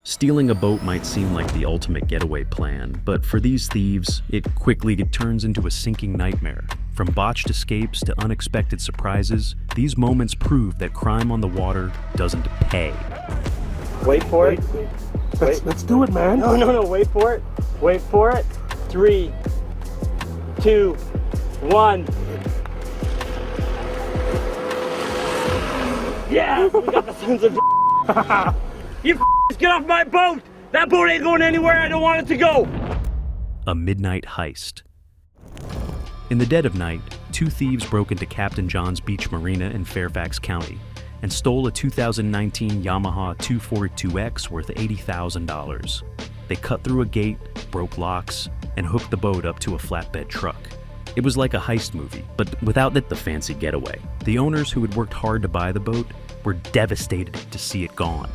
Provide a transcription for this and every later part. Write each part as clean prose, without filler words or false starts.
Stealing a boat might seem like the ultimate getaway plan, but for these thieves, it quickly turns into a sinking nightmare. From botched escapes to unexpected surprises, these moments prove that crime on the water doesn't pay. Wait for it. Let's do it, man. No, wait for it. Wait for it. 3, 2, 1. Yeah, we got the sons of You get off my boat! That boat ain't going anywhere I don't want it to go! A midnight heist. In the dead of night, two thieves broke into Captain John's Beach Marina in Fairfax County and stole a 2019 Yamaha 242X worth $80,000. They cut through a gate, broke locks, and hooked the boat up to a flatbed truck. It was like a heist movie, but without the fancy getaway. The owners who had worked hard to buy the boat were devastated to see it gone.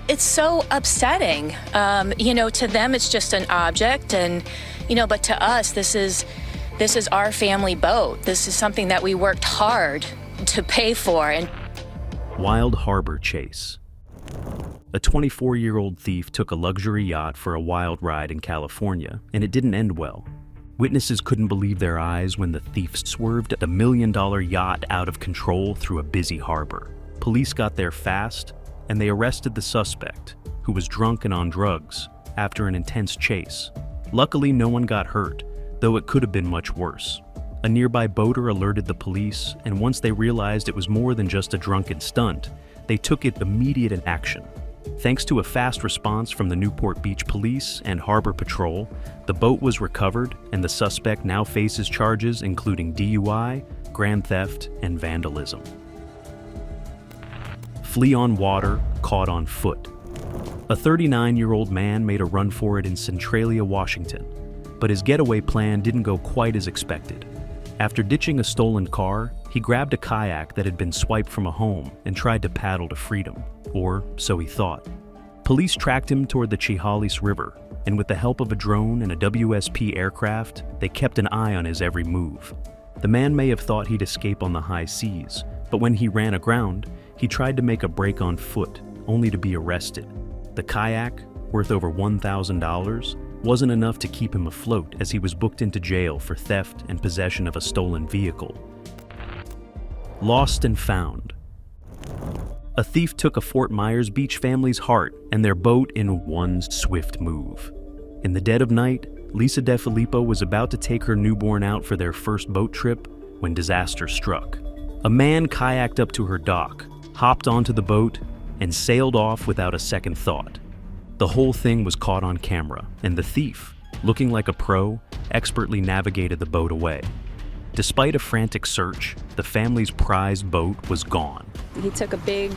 It's so upsetting. To them it's just an object, but to us this is our family boat. This is something that we worked hard to pay for. And Wild Harbor Chase. A 24-year-old thief took a luxury yacht for a wild ride in California, and it didn't end well. Witnesses couldn't believe their eyes when the thief swerved a $1 million yacht out of control through a busy harbor. Police got there fast, and they arrested the suspect, who was drunk and on drugs, after an intense chase. Luckily, no one got hurt, though it could have been much worse. A nearby boater alerted the police, and once they realized it was more than just a drunken stunt, they took immediate action. Thanks to a fast response from the Newport Beach Police and Harbor Patrol, the boat was recovered, and the suspect now faces charges including DUI, grand theft, and vandalism. Flee on water, caught on foot. A 39-year-old man made a run for it in Centralia, Washington, but his getaway plan didn't go quite as expected. After ditching a stolen car, he grabbed a kayak that had been swiped from a home and tried to paddle to freedom, or so he thought. Police tracked him toward the Chehalis River, and with the help of a drone and a WSP aircraft, they kept an eye on his every move. The man may have thought he'd escape on the high seas, but when he ran aground, he tried to make a break on foot, only to be arrested. The kayak, worth over $1,000, wasn't enough to keep him afloat as he was booked into jail for theft and possession of a stolen vehicle. Lost and found. A thief took a Fort Myers Beach family's heart and their boat in one swift move. In the dead of night, Lisa DeFilippo was about to take her newborn out for their first boat trip when disaster struck. A man kayaked up to her dock, hopped onto the boat, and sailed off without a second thought. The whole thing was caught on camera, and the thief, looking like a pro, expertly navigated the boat away. Despite a frantic search, the family's prized boat was gone. He took a big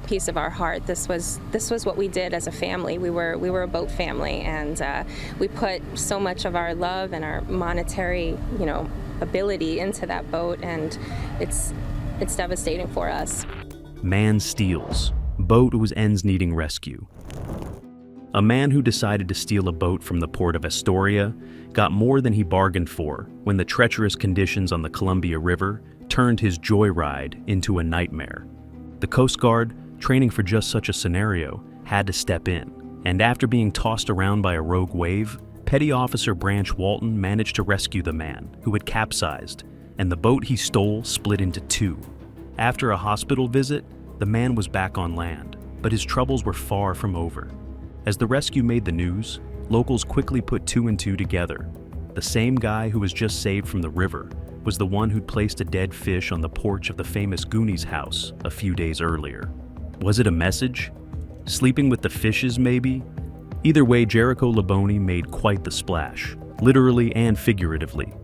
piece of our heart. This was what we did as a family. We were a boat family, and we put so much of our love and our monetary, ability into that boat, and it's devastating for us. Man steals. Boat whose ends needing rescue. A man who decided to steal a boat from the port of Astoria got more than he bargained for when the treacherous conditions on the Columbia River turned his joyride into a nightmare. The Coast Guard, training for just such a scenario, had to step in, and after being tossed around by a rogue wave, Petty Officer Branch Walton managed to rescue the man, who had capsized, and the boat he stole split into two. After a hospital visit, the man was back on land, but his troubles were far from over. As the rescue made the news, locals quickly put two and two together. The same guy who was just saved from the river was the one who'd placed a dead fish on the porch of the famous Goonies house a few days earlier. Was it a message? Sleeping with the fishes, maybe? Either way, Jericho Labonte made quite the splash, literally and figuratively.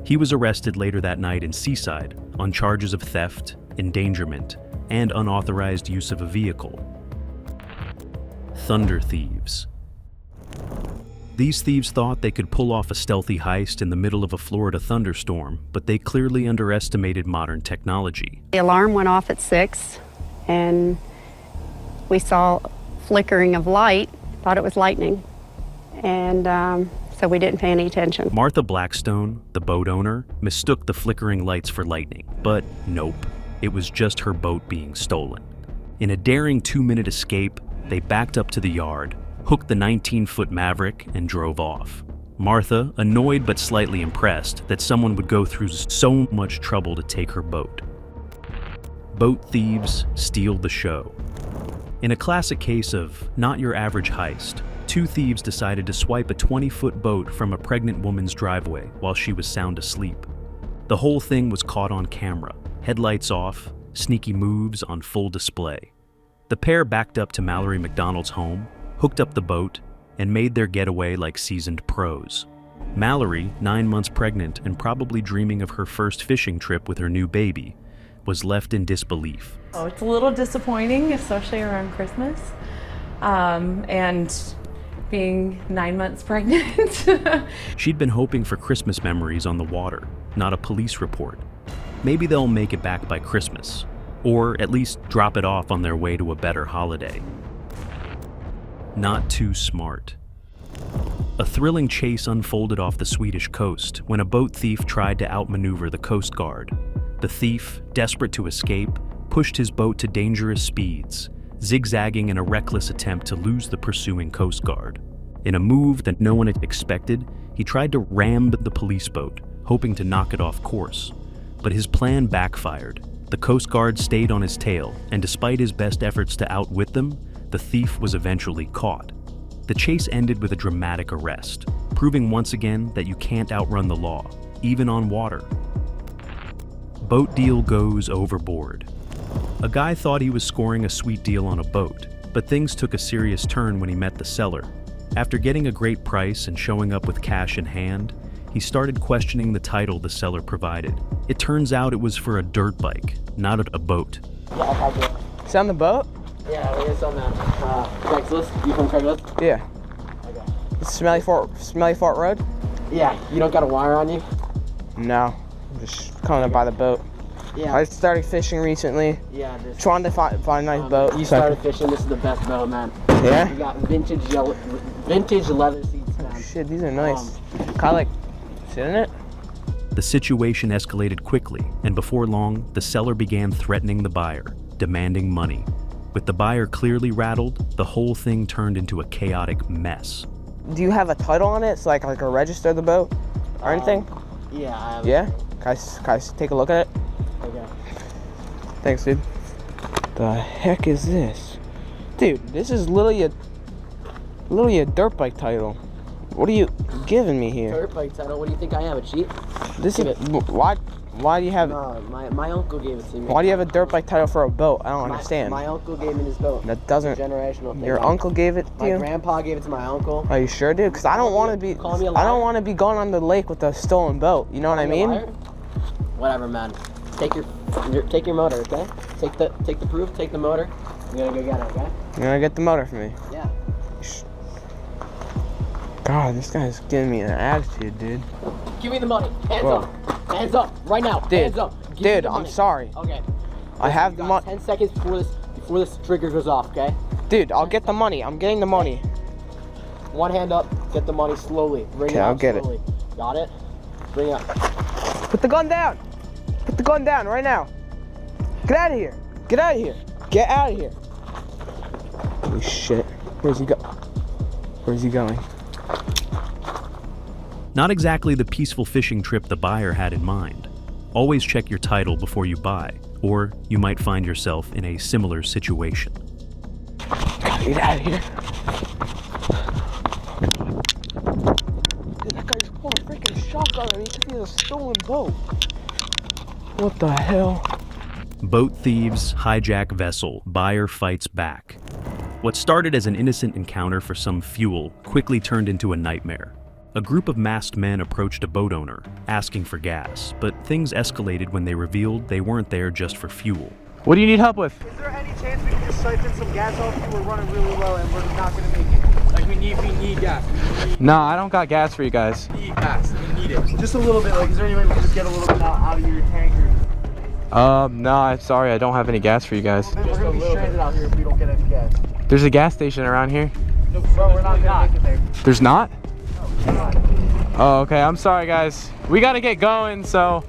He was arrested later that night in Seaside on charges of theft, endangerment, and unauthorized use of a vehicle. Thunder thieves. These thieves thought they could pull off a stealthy heist in the middle of a Florida thunderstorm, but they clearly underestimated modern technology. The alarm went off at 6, and we saw flickering of light, thought it was lightning, and so we didn't pay any attention. Martha Blackstone, the boat owner, mistook the flickering lights for lightning, but nope, it was just her boat being stolen. In a daring 2-minute escape, they backed up to the yard, hooked the 19-foot Maverick, and drove off. Martha, annoyed but slightly impressed that someone would go through so much trouble to take her boat. Boat thieves steal the show. In a classic case of not your average heist, two thieves decided to swipe a 20-foot boat from a pregnant woman's driveway while she was sound asleep. The whole thing was caught on camera, headlights off, sneaky moves on full display. The pair backed up to Mallory McDonald's home, hooked up the boat, and made their getaway like seasoned pros. Mallory, 9 months pregnant and probably dreaming of her first fishing trip with her new baby, was left in disbelief. Oh, it's a little disappointing, especially around Christmas. And being 9 months pregnant. She'd been hoping for Christmas memories on the water, not a police report. Maybe they'll make it back by Christmas, or at least drop it off on their way to a better holiday. Not too smart. A thrilling chase unfolded off the Swedish coast when a boat thief tried to outmaneuver the Coast Guard. The thief, desperate to escape, pushed his boat to dangerous speeds, zigzagging in a reckless attempt to lose the pursuing Coast Guard. In a move that no one had expected, he tried to ram the police boat, hoping to knock it off course. But his plan backfired. The Coast Guard stayed on his tail, and despite his best efforts to outwit them, the thief was eventually caught. The chase ended with a dramatic arrest, proving once again that you can't outrun the law, even on water. Boat deal goes overboard. A guy thought he was scoring a sweet deal on a boat, but things took a serious turn when he met the seller. After getting a great price and showing up with cash in hand, he started questioning the title the seller provided. It turns out it was for a dirt bike, not a boat. Yeah, I'll do it. It's on the boat? Yeah, it's on that Craigslist. You from Craigslist? Yeah. Okay. Smelly Fort Road? Yeah, you don't got a wire on you? No, I'm just coming up by the boat. Yeah. I started fishing recently. Yeah, trying to find a nice boat. You started fishing, this is the best boat, man. Yeah? You got vintage leather seats, man. Oh, shit, these are nice. Can I, like, sit in it? The situation escalated quickly, and before long, the seller began threatening the buyer, demanding money. With the buyer clearly rattled, the whole thing turned into a chaotic mess. Do you have a title on it so I can register the boat or anything? Yeah, I have. Yeah? Can I take a look at it? Okay. Thanks, dude. The heck is this? Dude, this is literally a dirt bike title. What are you giving me here? Dirt bike title, what do you think I am, a cheat? This is, why do you have... No, my uncle gave it to me. Why do you have a dirt bike title for a boat? I don't understand. My uncle gave me this boat. That doesn't... It's a generational thing. Your uncle gave it to you? My grandpa gave it to my uncle. Are you sure, dude? Because I don't want to be... I don't want to be going on the lake with a stolen boat. You know what I mean? Whatever, man. Take your motor, okay? Take the proof, take the motor. I'm gonna go get it, okay? You're gonna get the motor for me? Yeah. God, this guy's giving me an attitude, dude. Give me the money. Hands up. Hands up. Right now. Dude. Hands up. Dude, I'm sorry. Okay. I have the money. 10 seconds before this trigger goes off, okay? Dude, I'll get the money. I'm getting the money. One hand up. Get the money slowly. Bring it I'll out get slowly. it. Got it? Bring it up. Put the gun down. Put the gun down right now. Get out of here. Get out of here. Get out of here. Holy shit. Where's he go? Where's he going? Not exactly the peaceful fishing trip the buyer had in mind. Always check your title before you buy, or you might find yourself in a similar situation. Get out of here. Dude, that guy's pulling a freaking shotgun at me because he has a stolen boat. What the hell? Boat thieves hijack vessel, buyer fights back. What started as an innocent encounter for some fuel quickly turned into a nightmare. A group of masked men approached a boat owner, asking for gas, but things escalated when they revealed they weren't there just for fuel. What do you need help with? Is there any chance we can just siphon some gas off you? We're running really low and we're not gonna make it. Like we need gas. Nah, I don't got gas for you guys. We need gas. We need it. Just a little bit. Like, is there any way we can just get a little bit out of your tank? No, I'm sorry, I don't have any gas for you guys. We're gonna be stranded out here if we don't get any gas. There's a gas station around here. No, bro, we're not gonna make it there. There's not? No, we're not. Oh, okay, I'm sorry guys. We gotta get going, so.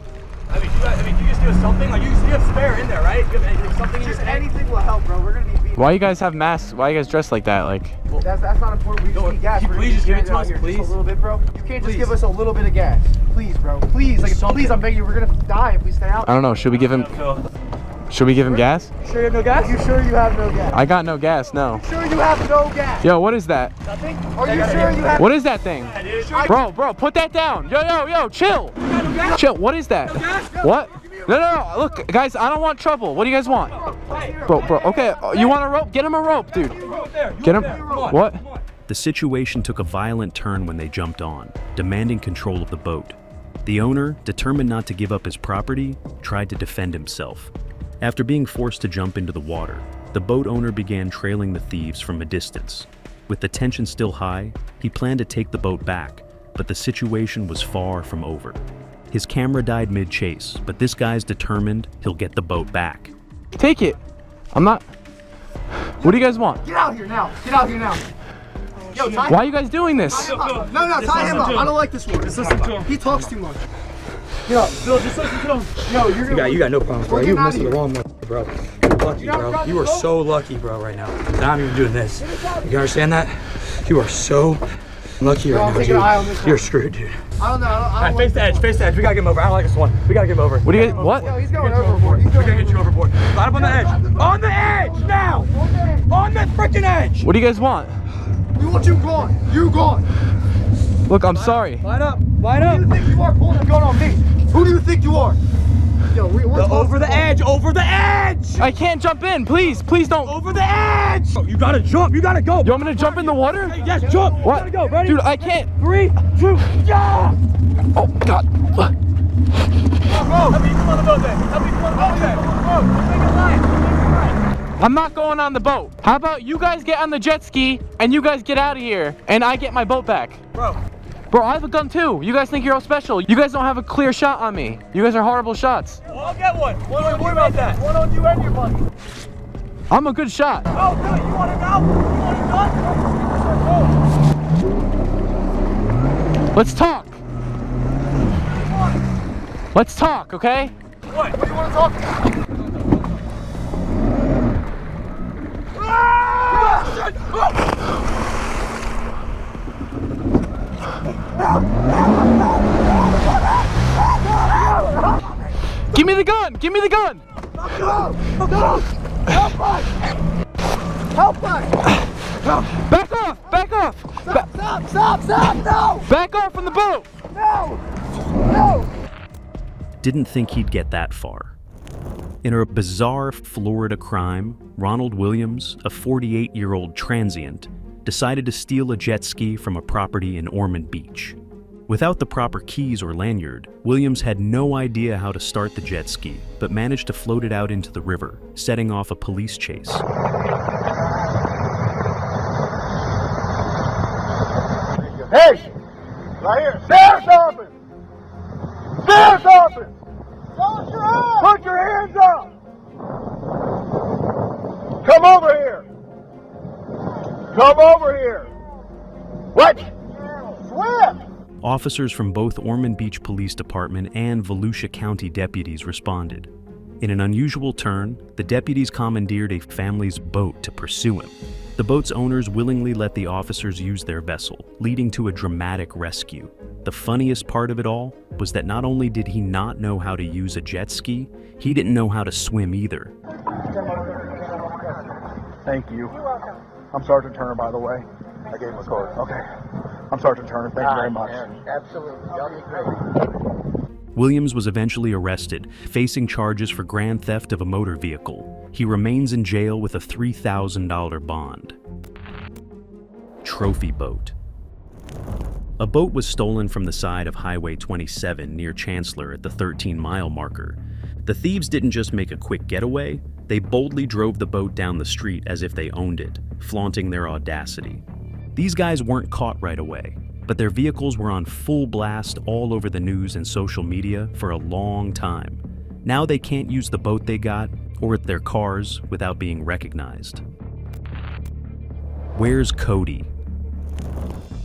I mean, you just do something. Like, you have spare in there, right? You have something in your tank? Anything will help, bro. We're gonna be beaten. Why you guys have masks? Why you guys dressed like that? Like, That's not important. We just need gas. Please just give it to us, Just please. a little bit, bro. You can't just give us a little bit of gas. Please, bro. Please, like, please, I'm begging you. We're gonna die if we stay out. I don't know. Should we give him? Should we give him gas? You sure you have no gas? You sure you have no gas? I got no gas. No. You sure you have no gas? Yo, what is that? Nothing? Are you sure you have? What is that thing? Bro, put that down. Yo, chill. Chill. What is that? What? No. Look, guys, I don't want trouble. What do you guys want? Bro. Okay, you want a rope? Get him a rope, dude. Get him. What? The situation took a violent turn when they jumped on, demanding control of the boat. The owner, determined not to give up his property, tried to defend himself. After being forced to jump into the water, the boat owner began trailing the thieves from a distance. With the tension still high, he planned to take the boat back, but the situation was far from over. His camera died mid-chase, but this guy's determined he'll get the boat back. Take it. I'm not. What do you guys want? Get out here now. Get out here now. Yo, tie him. Why are you guys doing this? No, tie him up. I don't like this one. Just listen to him. He talks too much. Yo, Bill, just listen to him. Yo, you got no problems, bro. You messing the wrong one, bro. You're lucky, bro. You are so lucky, bro, right now. Now I'm even doing this. You understand that? You are so lucky right now, dude. You're screwed, dude. I don't know. Alright, face the edge. We gotta get him over. I don't like this one. We gotta get him over. What do you? What? Yo, he's going overboard. We gotta get you overboard. Line up on the edge. On the edge now. On the freaking edge. What do you guys want? We want you gone. You gone. Look, I'm sorry. Line up. Line up. Who do you think you are pulling a gun on me? Who do you think you are? Yo, we're over the edge. Over the edge. I can't jump in. Please don't. Over the edge. You gotta jump. You gotta go. You want me to jump in the water? Yes, jump. What? You gotta go. Ready? Dude, I can't. 3, 2, yeah. Oh, God. Help me come on the boat then. Help me come on the boat then. Make it line. I'm not going on the boat. How about you guys get on the jet ski and you guys get out of here and I get my boat back? Bro, I have a gun too. You guys think you're all special. You guys don't have a clear shot on me. You guys are horrible shots. Well, I'll get one. Don't worry about that. One on you and your buddy. I'm a good shot. Oh, really? You want it now? You want it done? Let's talk. Let's talk, okay? What? What do you want to talk about? Give me the gun! Give me the gun! No! Help us! Help us! Back off! Back off! Stop! No! Back off from the boat! No! Didn't think he'd get that far. In a bizarre Florida crime, Ronald Williams, a 48-year-old transient, decided to steal a jet ski from a property in Ormond Beach. Without the proper keys or lanyard, Williams had no idea how to start the jet ski, but managed to float it out into the river, setting off a police chase. Hey! Right here. Sheriff's office! Sheriff's office! Put your hands up! Come over here! Come over here! What? Swift! Officers from both Ormond Beach Police Department and Volusia County deputies responded. In an unusual turn, the deputies commandeered a family's boat to pursue him. The boat's owners willingly let the officers use their vessel, leading to a dramatic rescue. The funniest part of it all was that not only did he not know how to use a jet ski, he didn't know how to swim either. Thank you. I'm Sergeant Turner, by the way. I gave him a card. Okay. I'm Sergeant Turner. Thank you very much. Absolutely. Y'all be great. Williams was eventually arrested, facing charges for grand theft of a motor vehicle. He remains in jail with a $3,000 bond. Trophy boat. A boat was stolen from the side of Highway 27 near Chancellor at the 13-mile marker. The thieves didn't just make a quick getaway, they boldly drove the boat down the street as if they owned it, flaunting their audacity. These guys weren't caught right away, but their vehicles were on full blast all over the news and social media for a long time. Now they can't use the boat they got or their cars without being recognized. Where's Cody?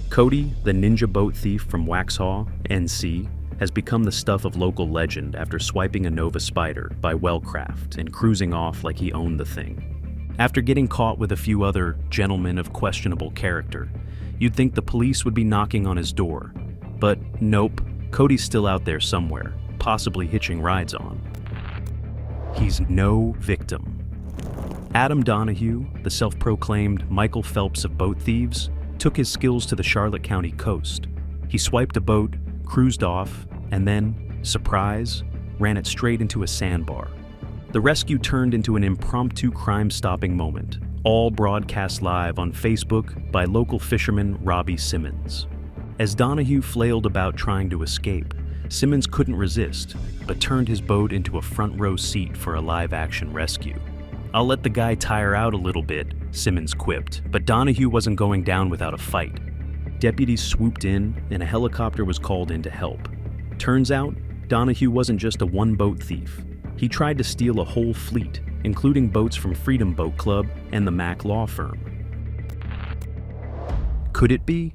Cody, the ninja boat thief from Waxhaw, NC, has become the stuff of local legend after swiping a Nova Spider by Wellcraft and cruising off like he owned the thing. After getting caught with a few other gentlemen of questionable character, you'd think the police would be knocking on his door. But nope, Cody's still out there somewhere, possibly hitching rides on. He's no victim. Adam Donahue, the self-proclaimed Michael Phelps of boat thieves, took his skills to the Charlotte County coast. He swiped a boat, cruised off, and then, surprise, ran it straight into a sandbar. The rescue turned into an impromptu crime-stopping moment, all broadcast live on Facebook by local fisherman Robbie Simmons. As Donahue flailed about trying to escape, Simmons couldn't resist, but turned his boat into a front-row seat for a live-action rescue. "I'll let the guy tire out a little bit," Simmons quipped, but Donahue wasn't going down without a fight. Deputies swooped in, and a helicopter was called in to help. Turns out, Donahue wasn't just a one-boat thief. He tried to steal a whole fleet, including boats from Freedom Boat Club and the Mack Law Firm. Could it be?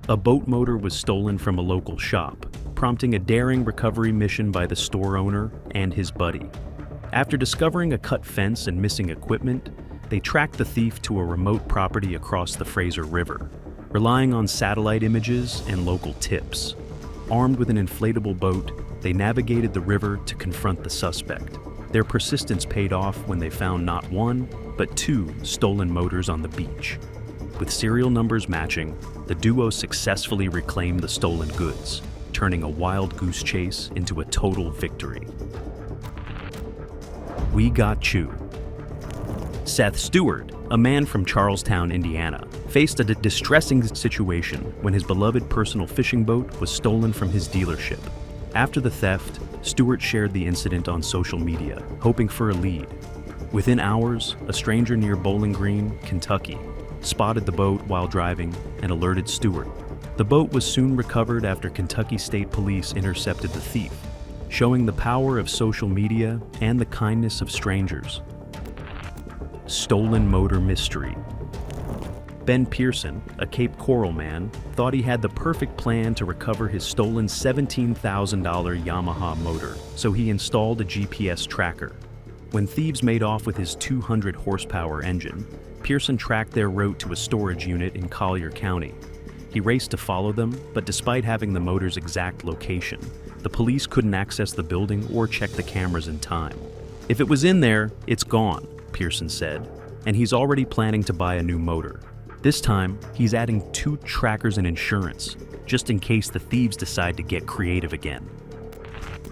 A boat motor was stolen from a local shop, prompting a daring recovery mission by the store owner and his buddy. After discovering a cut fence and missing equipment, they tracked the thief to a remote property across the Fraser River, relying on satellite images and local tips. Armed with an inflatable boat, they navigated the river to confront the suspect. Their persistence paid off when they found not one, but two stolen motors on the beach. With serial numbers matching, the duo successfully reclaimed the stolen goods, turning a wild goose chase into a total victory. We got you. Seth Stewart, a man from Charlestown, Indiana, faced a distressing situation when his beloved personal fishing boat was stolen from his dealership. After the theft, Stewart shared the incident on social media, hoping for a lead. Within hours, a stranger near Bowling Green, Kentucky, spotted the boat while driving and alerted Stewart. The boat was soon recovered after Kentucky State Police intercepted the thief, showing the power of social media and the kindness of strangers. Stolen motor mystery. Ben Pearson, a Cape Coral man, thought he had the perfect plan to recover his stolen $17,000 Yamaha motor, so he installed a GPS tracker. When thieves made off with his 200 horsepower engine, Pearson tracked their route to a storage unit in Collier County. He raced to follow them, but despite having the motor's exact location, the police couldn't access the building or check the cameras in time. "If it was in there, it's gone," Pearson said, and he's already planning to buy a new motor. This time, he's adding 2 trackers and insurance, just in case the thieves decide to get creative again.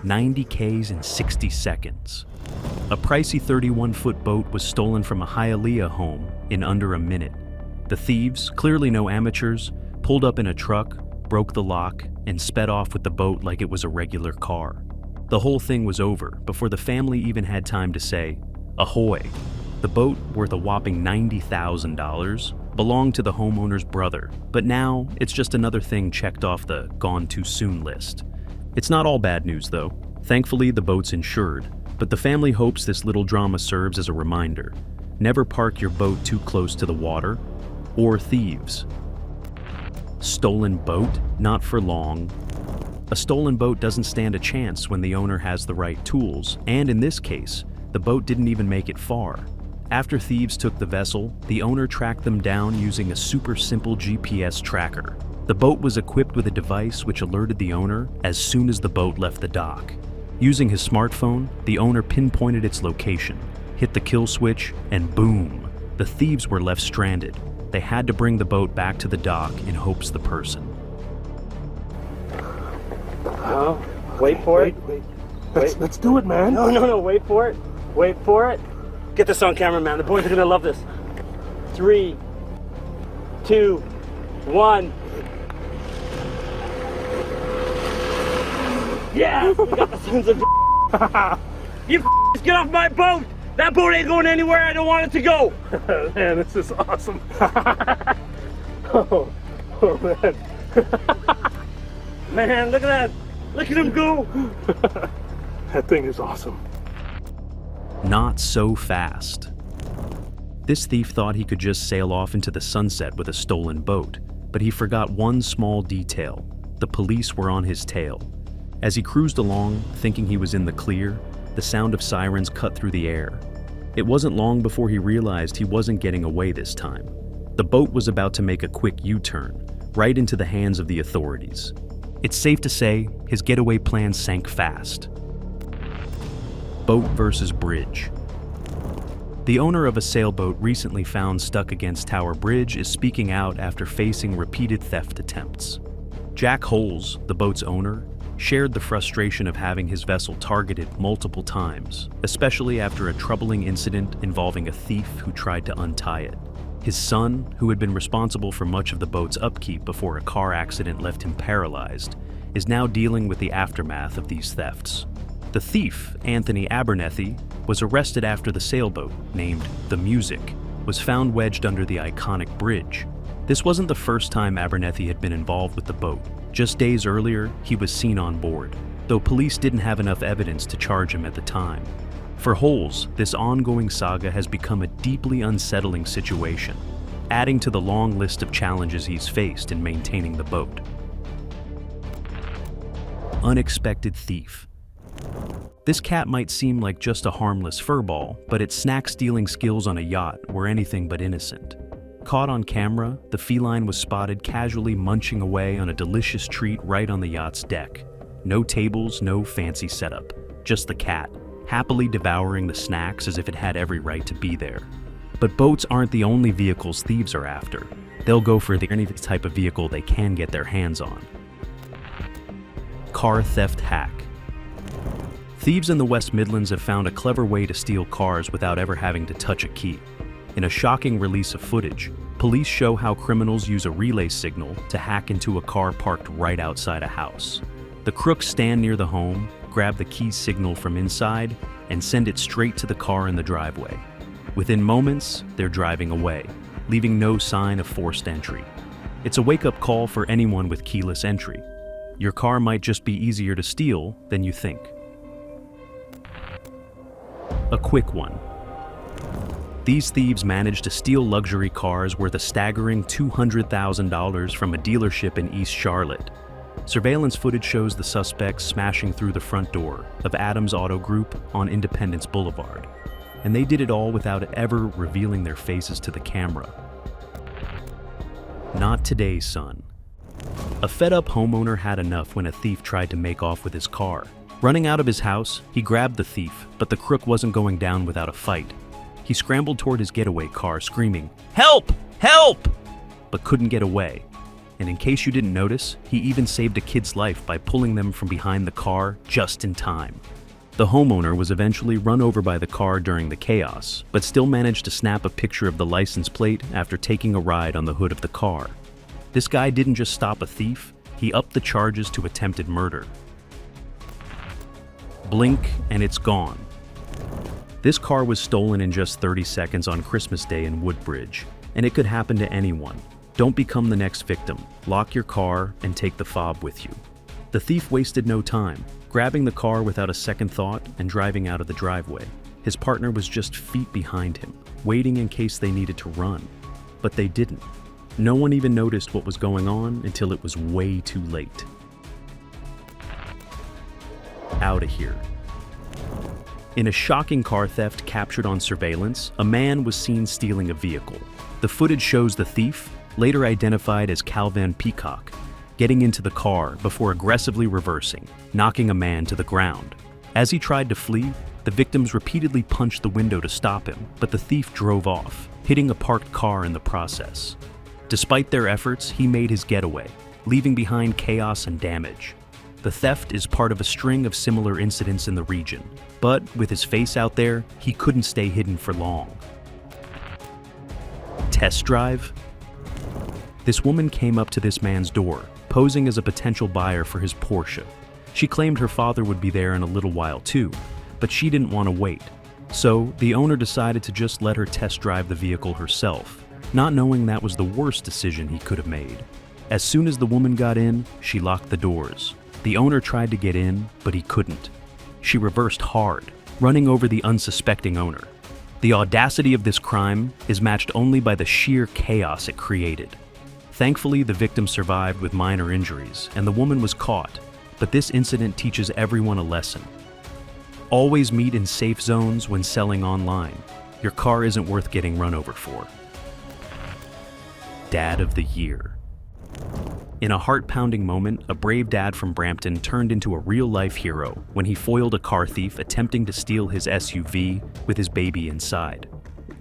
90 Ks in 60 seconds. A pricey 31-foot boat was stolen from a Hialeah home in under a minute. The thieves, clearly no amateurs, pulled up in a truck, broke the lock, and sped off with the boat like it was a regular car. The whole thing was over before the family even had time to say, "Ahoy." The boat, worth a whopping $90,000, belonged to the homeowner's brother, but now it's just another thing checked off the gone too soon list. It's not all bad news though. Thankfully, the boat's insured, but the family hopes this little drama serves as a reminder. Never park your boat too close to the water or thieves. Stolen boat? Not for long. A stolen boat doesn't stand a chance when the owner has the right tools, and in this case, the boat didn't even make it far. After thieves took the vessel, the owner tracked them down using a super simple GPS tracker. The boat was equipped with a device which alerted the owner as soon as the boat left the dock. Using his smartphone, the owner pinpointed its location, hit the kill switch, and boom! The thieves were left stranded. They had to bring the boat back to the dock in hopes the person. Wait for it. Wait. Let's do it, man. No, wait for it. Wait for it. Get this on camera, man. The boys are gonna love this. 3, 2, 1. Yeah, we got the sons of You get off my boat! That boat ain't going anywhere I don't want it to go! Man, this is awesome. oh man. Man, look at that! Look at him go! That thing is awesome. Not so fast. This thief thought he could just sail off into the sunset with a stolen boat, but he forgot one small detail. The police were on his tail. As he cruised along, thinking he was in the clear, the sound of sirens cut through the air. It wasn't long before he realized he wasn't getting away this time. The boat was about to make a quick U-turn, right into the hands of the authorities. It's safe to say his getaway plan sank fast. Boat versus bridge. The owner of a sailboat recently found stuck against Tower Bridge is speaking out after facing repeated theft attempts. Jack Holes, the boat's owner, shared the frustration of having his vessel targeted multiple times, especially after a troubling incident involving a thief who tried to untie it. His son, who had been responsible for much of the boat's upkeep before a car accident left him paralyzed, is now dealing with the aftermath of these thefts. The thief, Anthony Abernethy, was arrested after the sailboat, named The Music, was found wedged under the iconic bridge. This wasn't the first time Abernethy had been involved with the boat. Just days earlier, he was seen on board, though police didn't have enough evidence to charge him at the time. For Holes, this ongoing saga has become a deeply unsettling situation, adding to the long list of challenges he's faced in maintaining the boat. Unexpected thief. This cat might seem like just a harmless furball, but its snack-stealing skills on a yacht were anything but innocent. Caught on camera, the feline was spotted casually munching away on a delicious treat right on the yacht's deck. No tables, no fancy setup, just the cat, happily devouring the snacks as if it had every right to be there. But boats aren't the only vehicles thieves are after. They'll go for any type of vehicle they can get their hands on. Car theft hack. Thieves in the West Midlands have found a clever way to steal cars without ever having to touch a key. In a shocking release of footage, police show how criminals use a relay signal to hack into a car parked right outside a house. The crooks stand near the home, grab the key signal from inside, and send it straight to the car in the driveway. Within moments, they're driving away, leaving no sign of forced entry. It's a wake-up call for anyone with keyless entry. Your car might just be easier to steal than you think. A quick one. These thieves managed to steal luxury cars worth a staggering $200,000 from a dealership in East Charlotte. Surveillance footage shows the suspects smashing through the front door of Adams Auto Group on Independence Boulevard. And they did it all without ever revealing their faces to the camera. Not today, son. A fed-up homeowner had enough when a thief tried to make off with his car. Running out of his house, he grabbed the thief, but the crook wasn't going down without a fight. He scrambled toward his getaway car, screaming, "Help! Help!" but couldn't get away. And in case you didn't notice, he even saved a kid's life by pulling them from behind the car just in time. The homeowner was eventually run over by the car during the chaos, but still managed to snap a picture of the license plate after taking a ride on the hood of the car. This guy didn't just stop a thief, he upped the charges to attempted murder. Blink and it's gone. This car was stolen in just 30 seconds on Christmas Day in Woodbridge, and it could happen to anyone. Don't become the next victim. Lock your car and take the fob with you. The thief wasted no time, grabbing the car without a second thought and driving out of the driveway. His partner was just feet behind him, waiting in case they needed to run. But they didn't. No one even noticed what was going on until it was way too late. Out of here. In a shocking car theft captured on surveillance, a man was seen stealing a vehicle. The footage shows the thief, later identified as Calvin Peacock, getting into the car before aggressively reversing, knocking a man to the ground. As he tried to flee, the victims repeatedly punched the window to stop him, but the thief drove off, hitting a parked car in the process. Despite their efforts, he made his getaway, leaving behind chaos and damage. The theft is part of a string of similar incidents in the region, but with his face out there, he couldn't stay hidden for long. Test drive? This woman came up to this man's door, posing as a potential buyer for his Porsche. She claimed her father would be there in a little while too, but she didn't want to wait. So the owner decided to just let her test drive the vehicle herself, not knowing that was the worst decision he could have made. As soon as the woman got in, she locked the doors. The owner tried to get in, but he couldn't. She reversed hard, running over the unsuspecting owner. The audacity of this crime is matched only by the sheer chaos it created. Thankfully, the victim survived with minor injuries, and the woman was caught, but this incident teaches everyone a lesson. Always meet in safe zones when selling online. your car isn't worth getting run over for. Dad of the Year. In a heart-pounding moment, a brave dad from Brampton turned into a real-life hero when he foiled a car thief attempting to steal his SUV with his baby inside.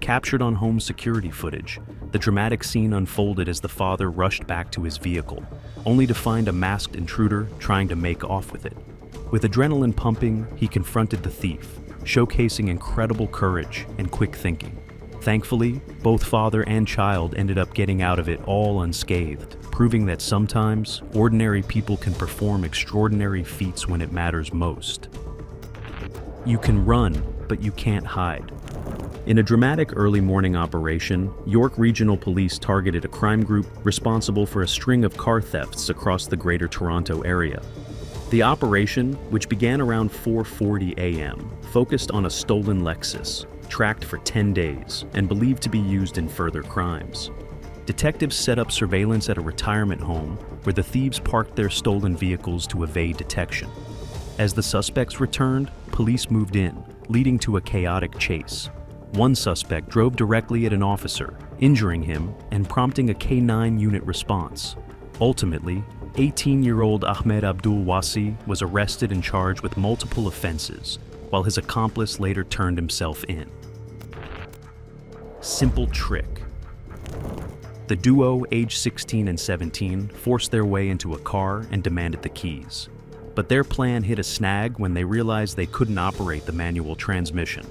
Captured on home security footage, the dramatic scene unfolded as the father rushed back to his vehicle, only to find a masked intruder trying to make off with it. With adrenaline pumping, he confronted the thief, showcasing incredible courage and quick thinking. Thankfully, both father and child ended up getting out of it all unscathed, proving that sometimes ordinary people can perform extraordinary feats when it matters most. You can run, but you can't hide. In a dramatic early morning operation, York Regional Police targeted a crime group responsible for a string of car thefts across the Greater Toronto area. The operation, which began around 4:40 a.m., focused on a stolen Lexus, tracked for 10 days, and believed to be used in further crimes. Detectives set up surveillance at a retirement home where the thieves parked their stolen vehicles to evade detection. As the suspects returned, police moved in, leading to a chaotic chase. One suspect drove directly at an officer, injuring him and prompting a K9 unit response. Ultimately, 18-year-old Ahmed Abdul Wasi was arrested and charged with multiple offenses, while his accomplice later turned himself in. Simple trick. The duo, aged 16 and 17, forced their way into a car and demanded the keys. But their plan hit a snag when they realized they couldn't operate the manual transmission.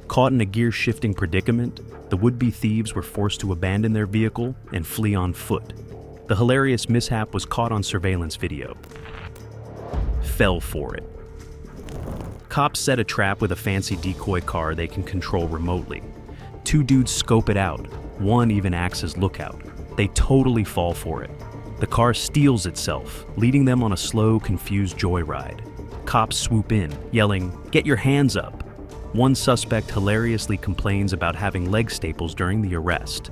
Caught in a gear-shifting predicament, the would-be thieves were forced to abandon their vehicle and flee on foot. The hilarious mishap was caught on surveillance video. Fell for it. Cops set a trap with a fancy decoy car they can control remotely. Two dudes scope it out. One even acts as lookout. They totally fall for it. The car steals itself, leading them on a slow, confused joyride. Cops swoop in, yelling, "Get your hands up!" One suspect hilariously complains about having leg staples during the arrest.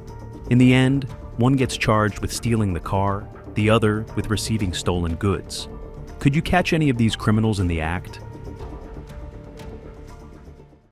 In the end, one gets charged with stealing the car, the other with receiving stolen goods. Could you catch any of these criminals in the act?